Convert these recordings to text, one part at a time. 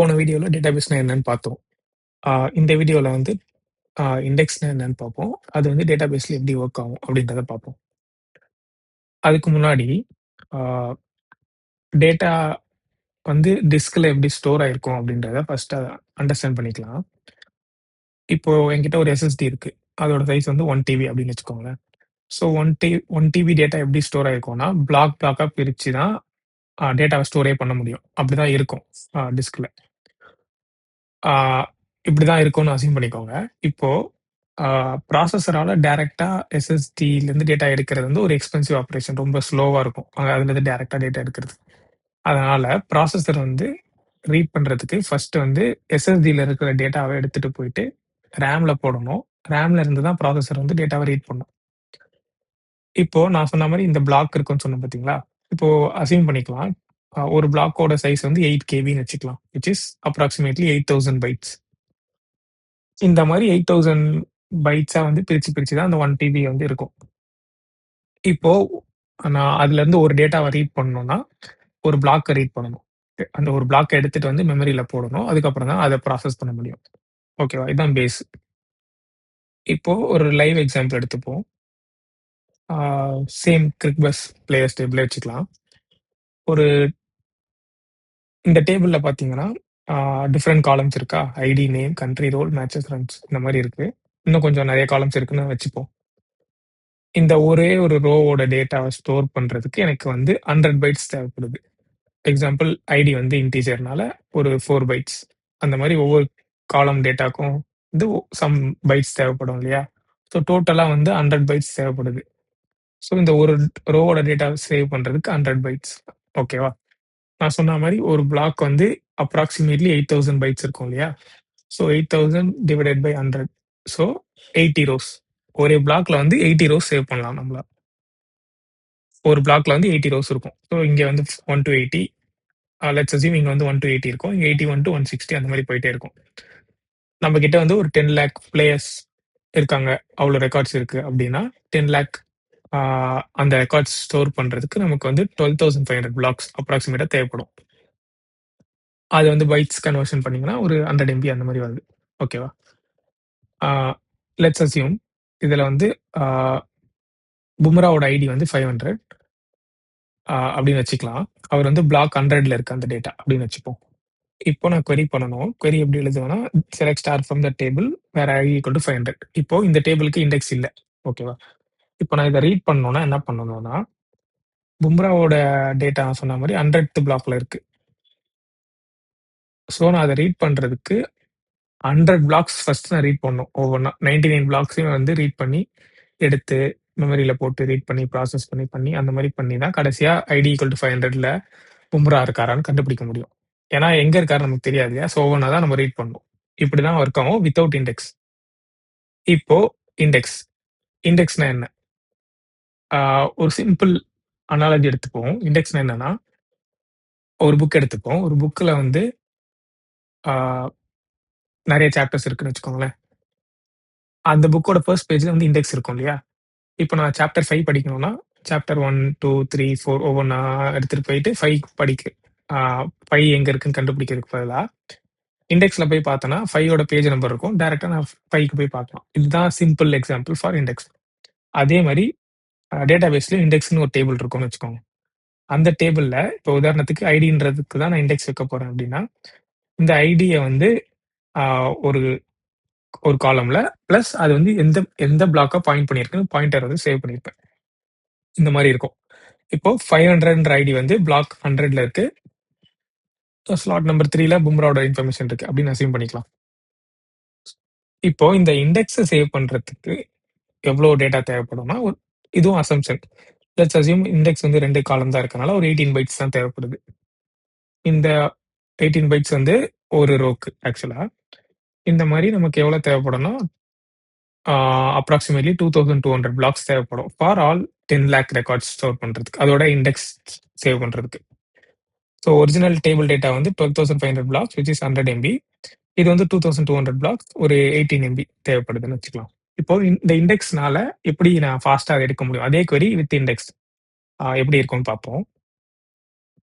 போன வீடியோல டேட்டாபேஸ்னா என்னன்னு பார்த்தோம். இந்த வீடியோல வந்து இண்டெக்ஸ்னா என்னன்னு பார்ப்போம். அது வந்து டேட்டாபேஸ்ல எப்படி ஒர்க் ஆகும் அப்படின்றத பார்ப்போம். அதுக்கு முன்னாடி ஆ டேட்டா வந்து டிஸ்க்ல எப்படி ஸ்டோர் ஆயிருக்கும் அப்படின்றத ஃபர்ஸ்ட் அண்டர்ஸ்டாண்ட் பண்ணிக்கலாம். இப்போ என்கிட்ட ஒரு எஸ்எஸ்டி இருக்கு. அதோட சைஸ் வந்து 1 டிபி அப்படின்னு வச்சுக்கோங்களேன். ஸோ 1 டிபி டேட்டா எப்படி ஸ்டோர் ஆயிருக்கும்னா, பிளாக்கா பிரிச்சு தான் டேட்டாவ ஸ்டோரே பண்ண முடியும். அப்படிதான் இருக்கும் டிஸ்க்ல. ஆ இப்படிதான் இருக்கும்னு அஸ்யூம் பண்ணிக்கோங்க. இப்போ ப்ராசஸரால டைரக்ட்டா எஸ்எஸ்டிலேருந்து டேட்டா எடுக்கிறது வந்து ஒரு எக்ஸ்பென்சிவ் ஆப்பரேஷன். ரொம்ப ஸ்லோவா இருக்கும். அதுலேருந்து டைரக்ட்டா டேட்டா எடுக்கிறது. அதனால ப்ராசஸர் வந்து ரீட் பண்றதுக்கு ஃபர்ஸ்ட் வந்து எஸ்எஸ்டில இருக்கிற டேட்டாவ எடுத்துட்டு போயிட்டு ரேம்ல போடணும். ரேம்ல இருந்து தான் ப்ராசஸர் வந்து டேட்டாவ ரீட் பண்ணும். இப்போ நான் சொன்ன மாரி இந்த பிளாக் இருக்குன்னு சொன்னேன் பார்த்தீங்களா? இப்போ அஸ்யூம் பண்ணிக்கலாம். ஒரு பிளாக்கோட சைஸ் வந்து 8 கேபின்னு வச்சுக்கலாம். Which is approximately 8000 bytes. இந்த மாரி 8000 பைட்ஸா வந்து பிரிச்சு தான் அந்த 1 டிபி வந்து இருக்கும். இப்போ நான் அதுலருந்து ஒரு டேட்டாவ ரீட் பண்ணணும்னா, ஒரு பிளாக்க ரீட் பண்ணணும். அந்த ஒரு பிளாக்க எடுத்துட்டு வந்து மெமரில போடணும். அதுக்கப்புறம் தான் அத ப்ராசஸ் பண்ண முடியும். ஓகேவா? இதான் பேஸ். இப்போ ஒரு லைவ் எக்ஸாம்பிள் எடுத்துப்போம். ஆ சேம் கிரிக்பஸ் பிளேயர்ஸ் டேபிளே வச்சுக்கலாம். ஒரு இந்த டேபிள்ல பார்த்தீங்கன்னா, டிஃபரெண்ட் காலம்ஸ் இருக்கா? ID, name, country, role, matches, runs இந்த மாரி இருக்கு. இன்னும் கொஞ்சம் நெறைய காலம்ஸ் இருக்குன்னு வச்சுப்போம். இந்த ஒரே ஒரு ரோவோட டேட்டாவ ஸ்டோர் பண்றதுக்கு எனக்கு வந்து 100 பைட்ஸ் தேவைப்படுது. எக்ஸாம்பிள் ஐடி வந்து இன்டிஜர்னால ஒரு 4 பைட்ஸ். அந்த மாரி ஒவ்வொரு காலம் டேட்டாக்கும் வந்து சம் பைட்ஸ் தேவைப்படும் இல்லையா? ஸோ டோட்டலா வந்து 100 பைட்ஸ் தேவைப்படுது. ஸோ இந்த ஒரு ரோவோட டேட்டாவ சேவ் பண்றதுக்கு 100 பைட்ஸ். ஓகேவா? நான் சொன்ன மாரி ஒரு பிளாக் வந்து அப்ராக்ஸிமேட்லி 8000 பைட்ஸ் இருக்கும் இல்லையா? So 8000 divided by 100. So 80 rows. ஒரே பிளாக்ல வந்து 80 ரோஸ் சேவ் பண்ணலாம் நம்மளால. ஒரு பிளாக்ல வந்து 80 ரோஸ் இருக்கும். ஸோ இங்க வந்து 1 டூ 80 லெட்ஸ் அஸ்யூம் இங்க வந்து 1 டூ 80 இருக்கும். இங்க 81 டூ 160 அந்த மாரி போயிட்டே இருக்கும். நம்ம கிட்ட வந்து ஒரு 10 லேக் பிளேயர்ஸ் இருக்காங்க. அவ்ளோ ரெக்கார்ட்ஸ் இருக்கு அப்டின்னா, 10 லேக் ஆ அந்த ரெக்கார்ட்ஸ் ஸ்டோர் பண்றதுக்கு நமக்கு வந்து 12500 பிளாக்ஸ் அப்ராக்ஸிமேட்டா தேவைப்படும். அது வந்து பைட்ஸ் கன்வர்ஷன் பண்ணீங்கன்னா, ஒரு 100 எம்பி அந்த மாரி வருது. ஓகேவா? ஆ லெட்ஸ் அஸ்யூம் இதுல வந்து ஆ பும்ராவோட ஐடி வந்து 500 அப்படின்னு வச்சுக்கலாம். அவர் வந்து பிளாக் 100ல இருக்கு அந்த டேட்டா அப்படின்னு வச்சுப்போம். இப்போ நான் query பண்ணணும். query எப்படி எழுதுவேன்னா, select star from the table where i equal to 500. இப்போ இந்த டேபிளுக்கு இண்டெக்ஸ் இல்ல. ஓகேவா? இப்போ நான் இத ரீட் பண்ணணும்னா என்ன பண்ணணும்னா, பும்ராவோட டேட்டா நான் சொன்ன மாரி 100த் பிளாக்ல இருக்கு. ஸோ நான் அத ரீட் பண்றதுக்கு 100 பிளாக்ஸ் ஃபர்ஸ்ட் நான் ரீட் பண்ணணும். ஒவ்வொன்னா 99 பிளாக்ஸையும் வந்து ரீட் பண்ணி, எடுத்து மெமரியில போட்டு ரீட் பண்ணி, ப்ராசஸ் பண்ணி அந்த மாரி பண்ணி தான் கடைசியா ஐடி ஈக்குவல் டூ 500ல பும்ரா இருக்காரான்னு கண்டுபிடிக்க முடியும். ஏன்னா எங்க இருக்காருன்னு நமக்கு தெரியாது இல்லையா? ஸோ ஒவ்வொன்னா தான் நம்ம ரீட் பண்ணணும். இப்படிதான் ஒர்க் ஆகும் வித்தவுட் இண்டெக்ஸ். இப்போ இண்டெக்ஸ். இண்டெக்ஸ்னா என்ன? ஆ ஒரு சிம்பிள் அனாலஜி எடுத்துப்போம். இண்டெக்ஸ்னா என்னன்னா, ஒரு புக் எடுத்துப்போம். ஒரு புக்ல வந்து ஆ நெறைய சாப்டர்ஸ் இருக்குன்னு வச்சுக்கோங்களேன். அந்த புக்கோட ஃபர்ஸ்ட் பேஜ்ல வந்து இண்டெக்ஸ் இருக்கும் இல்லையா? இப்போ நான் சாப்டர் 5 படிக்கணும்னா, சாப்டர் 1, 2, 3, 4 ஒவ்வொன்னா எடுத்துட்டு போயிட்டு 5 ஆ 5 எங்க இருக்குன்னு கண்டுபிடிக்கிறதுக்கு பதிலா, இண்டெக்ஸ்ல போய் பார்த்தேன்னா, 5யோட பேஜ் நம்பர் இருக்கும். டைரக்ட்டா நான் 5க்கு போய் பார்க்கலாம். இதுதான் சிம்பிள் எக்ஸாம்பிள் ஃபார் இண்டெக்ஸ். அதே மாரி டேட்டாபேஸ்லயும் இண்டெக்ஸ்ன்னு ஒரு டேபிள் இருக்கும்னு வச்சுக்கோங்க. அந்த டேபிள்ல இப்போ உதாரணத்துக்கு ஐடின்றதுக்கு தான் நான் இண்டெக்ஸ் வைக்க போறேன் அப்படின்னா, இந்த ஐடிய வந்து ஆ ஒரு ஒரு காலம்ல பிளஸ் அது வந்து எந்த எந்த பிளாக்கா பாயிண்ட் பண்ணியிருக்குன்னு பாயிண்டர் வந்து சேவ் பண்ணியிருப்பேன். இந்த மாரி இருக்கும். இப்போ 500ன்ற ஐடி வந்து பிளாக் 100ல இருக்கு. ஸ்லாட் நம்பர் 3ல பும்ராவோட இன்ஃபர்மேஷன் இருக்கு அப்படின்னு அஸ்யூம் பண்ணிக்கலாம். இப்போ இந்த இண்டெக்ஸ சேவ் பண்றதுக்கு எவ்வளோ டேட்டா தேவைப்படும்னா, இதுவும் அசம்ப்ஷன். லெட்ஸ் அஸ்யூம் இண்டெக்ஸ் வந்து 2 காலம் தான் இருக்கனால ஒரு 18 பைட்ஸ் தான் தேவைப்படுது. இந்த 18 பைட்ஸ் வந்து ஒரு ரோக்கு ஆக்சுவலா. இந்த மாரி நமக்கு எவ்வளோ தேவைப்படும்னா, அப்ராக்ஸிமேட்லி 2200 பிளாக்ஸ் தேவைப்படும். For all 10 lakh records store பண்றதுக்கு. அதோட இண்டெக்ஸ் சேவ் பண்றதுக்கு. ஸோ ஒரிஜினல் டேபிள் டேட்டா வந்து 12500 பிளாக்ஸ் விச் இஸ் 100 எம்பி. இது வந்து 2200 பிளாக்ஸ் ஒரு 18 எம்பி தேவைப்படுதுன்னு வச்சுக்கலாம். இப்போ இந்த இண்டெக்ஸ்னால எப்படி நான் ஃபாஸ்ட்டா எடுக்க முடியும்? அதே query வித் இண்டெக்ஸ் எப்படி இருக்கும்னு பார்ப்போம்.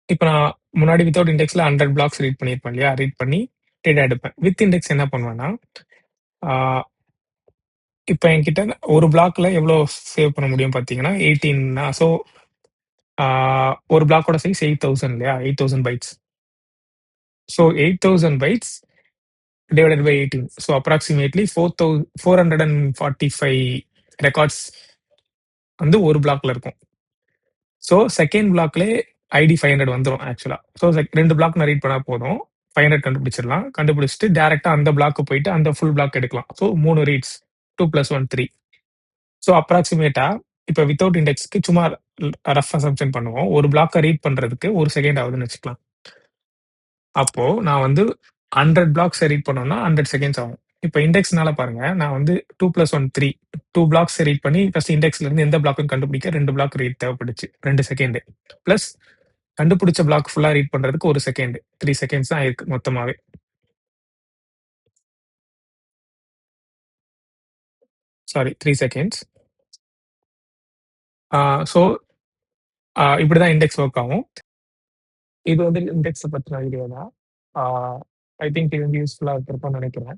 இப்ப நான் முன்னாடி வித்தவுட் இண்டெக்ஸ்ல 100 பிளாக்ஸ் ரீட் பண்ணியிருப்பேன் இல்லையா? ரீட் பண்ணி டேட்டா எடுப்பேன். வித் இண்டெக்ஸ் என்ன பண்ணுவேன்னா, ஆ இப்ப என்கிட்ட ஒரு பிளாக்ல எவ்வளோ சேவ் பண்ண முடியும் பார்த்தீங்கன்னா, 18 ஸோ ஆ ஒரு பிளாக்கோட சைஸ் 8000 இல்லையா? 8000 bytes. So 8000 bytes divided by 18. So approximately 445 records வந்து ஒரு பிளாக்ல இருக்கும். ஸோ செகண்ட் பிளாக்லயே ஐடி 500 வந்துரும் ஆக்சுவலா. ஸோ 2 பிளாக் நான் ரீட் பண்ணா போதும். 500 கண்டுபிடிச்சிடலாம். கண்டுபிடிச்சுட்டு டைரக்ட்டா அந்த பிளாக்கு போயிட்டு அந்த ஃபுல் பிளாக் எடுக்கலாம். So 3 reads 2 + 1 3. ஸோ அப்ராக்ஸிமேட்டா இப்ப வித்தவுட் இண்டெக்ஸ்க்கு சும்மா ரஃப் அசம்ப்ஷன் பண்ணுவோம். ஒரு பிளாக்க ரீட் பண்றதுக்கு 1 செகண்ட் ஆகுதுன்னு வச்சுக்கலாம். அப்போ நான் வந்து 100 பிளாக்ஸ ரீட் பண்ணணும்னா 100 செகண்ட்ஸ் ஆகும். இப்ப இண்டெக்ஸ்னால பாருங்க, நான் வந்து 2 + 1 3 2 பிளாக்ஸ் ரீட் பண்ணி ஃபர்ஸ்ட் இண்டெக்ஸ்ல இருந்து எந்த பிளாக்ன்னு கண்டுபிடிக்க 2 பிளாக் ரீட் தேவைப்பட்டுச்சு. 2 செகண்ட். பிளஸ் கண்டுபிடிச்ச பிளாக் ஃபுல்லா ரீட் பண்றதுக்கு 1 செகண்ட். 3 செகண்ட்ஸ் தான் ஆயிருக்கு மொத்தமாவே. Sorry 3 seconds. ஆ ஸோ இப்படிதான் இண்டெக்ஸ் ஒர்க் ஆகும். இது வந்து இண்டெக்ஸ பத்தின வீடியோ தான். ஆ ஐ திங்க் இது வந்து யூஸ்ஃபுல்லா இருந்திருக்கும்னு நினைக்கிறேன்.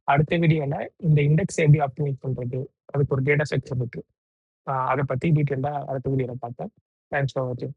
அடுத்த வீடியோல இந்த இண்டெக்ஸ் எப்படி ஆப்டிமைஸ் பண்றது? அதுக்கு ஒரு டேட்டா ஸ்ட்ரக்சர் இருக்கு. அத பத்தி டீட்டெயில்டா அடுத்த வீடியோல பார்ப்போம். தேங்க்ஸ் ஃபார் வாட்சிங்.